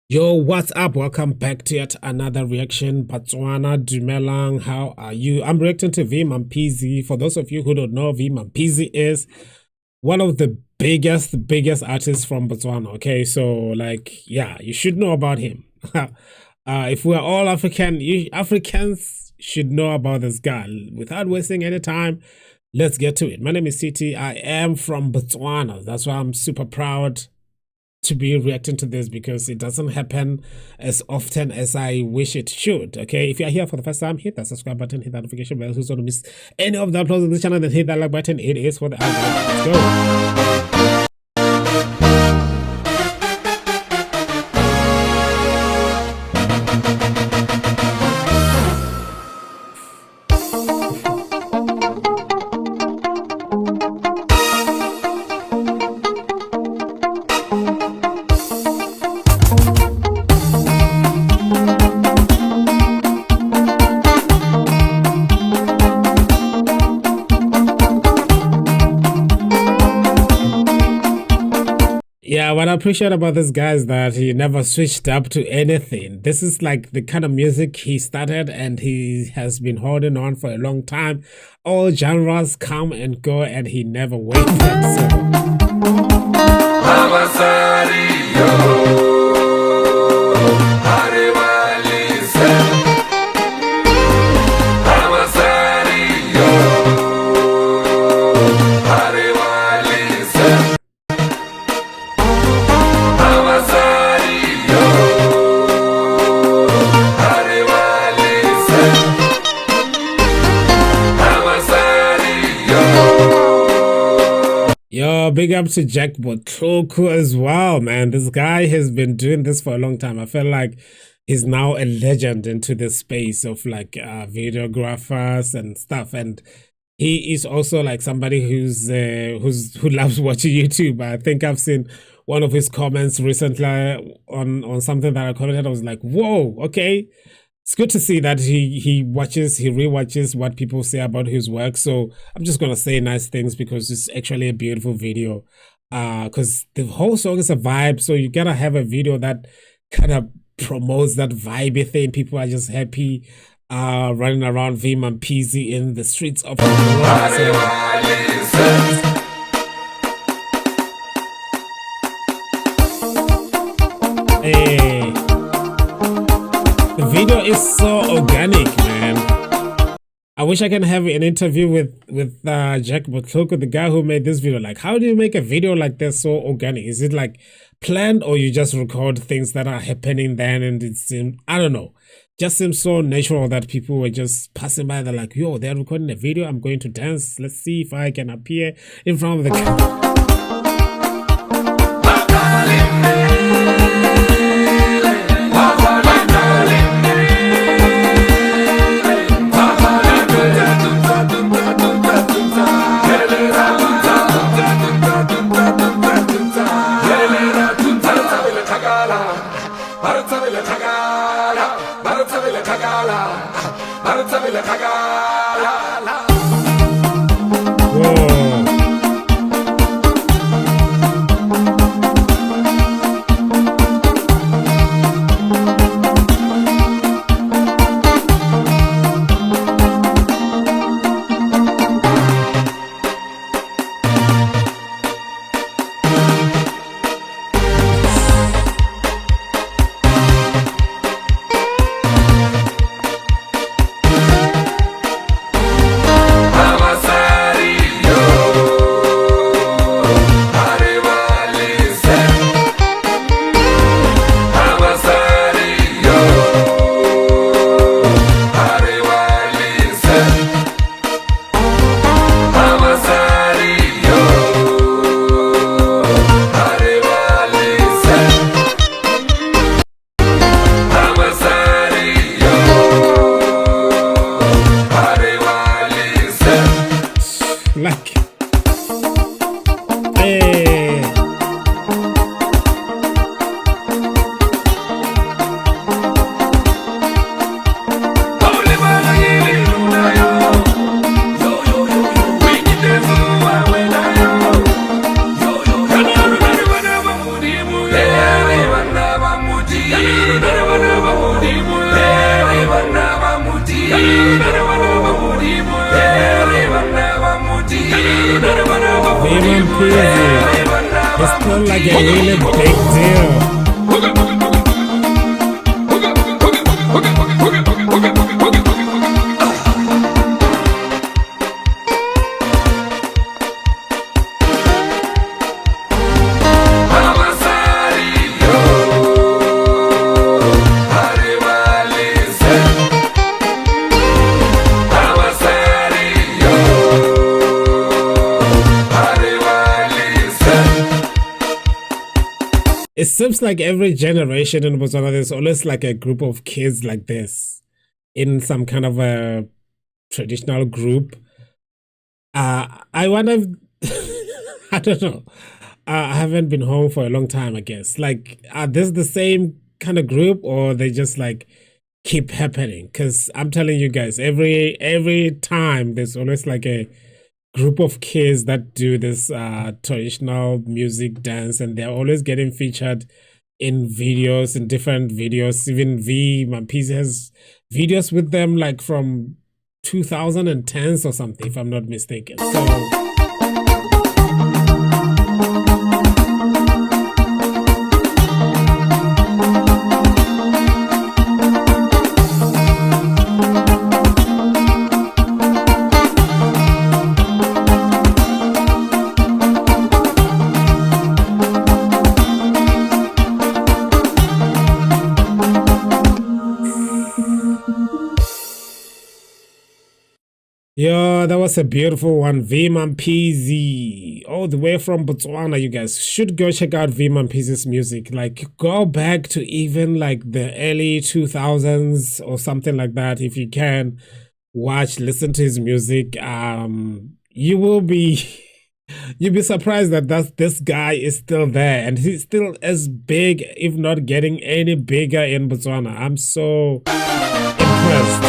Yo, what's up? Welcome back to yet another reaction. Tswana, Dumelang, how are you? I'm reacting to Mampeezy. For those of you who don't know, Mampeezy is one of the biggest artists from Botswana. Okay, so yeah, you should know about him. If we're all African, Africans should know about this guy. Without wasting any time, let's get to it. My name is CT. I am from Botswana. That's why I'm super proud to be reacting to this, because it doesn't happen as often as I wish it should. Okay, if you're here for the first time, hit that subscribe button, hit that notification bell so you don't miss any of the uploads on this channel, then hit that like button. It is for the algorithm. Let's go. Yeah, what I appreciate about this guy is that he never switched up to anything. This is like the kind of music he started and he has been holding on for a long time. All genres come and go and he never wavered. Yo, big up to Jack Botloko as well, man. This guy has been doing this for a long time. I feel like he's now a legend into the space of videographers and stuff. And he is also like somebody who loves watching YouTube. I think I've seen one of his comments recently on something that I commented. I was like, whoa, okay. It's good to see that he rewatches what people say about his work. So I'm just gonna say nice things because it's actually a beautiful video. Because the whole song is a vibe, so you gotta have a video that kind of promotes that vibey thing. People are just happy, running around Mampeezy in the streets of the Hey. The video is so organic, man. I wish I can have an interview with Jack Botloko, the guy who made this video. Like, how do you make a video like this so organic? Is it like planned, or you just record things that are happening then and it seems, I don't know, just seems so natural that people were just passing by. They're like, yo, they're recording a video, I'm going to dance. Let's see if I can appear in front of the camera. Mampeezy. It's still like a really big deal. It seems like every generation in Botswana, there's always like a group of kids like this in some kind of a traditional group. I wonder if, I don't know. I haven't been home for a long time, I guess. Like, are this the same kind of group or they just like keep happening? Because I'm telling you guys, every time there's always like a group of kids that do this traditional music dance, and they're always getting featured in videos, in different videos. Even Mampeezy has videos with them like from 2010s or something, if I'm not mistaken. So yo, that was a beautiful one. Mampeezy, all the way from Botswana. You guys should go check out Mampeezy's music. Like, go back to even like the early 2000s or something like that. If you can listen to his music. You will be you'll be surprised that this guy is still there and he's still as big, if not getting any bigger in Botswana. I'm so impressed.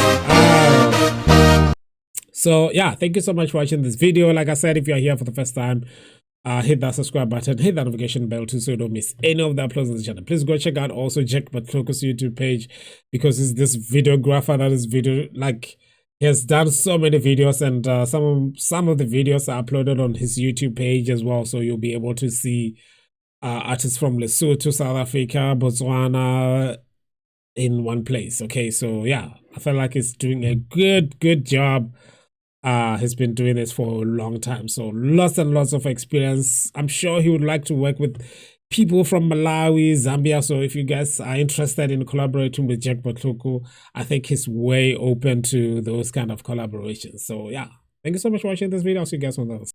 So yeah, thank you so much for watching this video. Like I said, if you're here for the first time, hit that subscribe button, hit that notification bell too, so you don't miss any of the uploads on the channel. Please go check out also Jack Batloko's YouTube page, because he's this videographer that is he has done so many videos, and some of the videos are uploaded on his YouTube page as well. So you'll be able to see artists from Lesotho, South Africa, Botswana in one place. Okay, so yeah, I feel like he's doing a good job. He's been doing this for a long time, so lots and lots of experience. I'm sure he would like to work with people from Malawi, Zambia. So if you guys are interested in collaborating with Jack Batloko, I think he's way open to those kind of collaborations. So yeah, thank you so much for watching this video. I'll see you guys on the other side.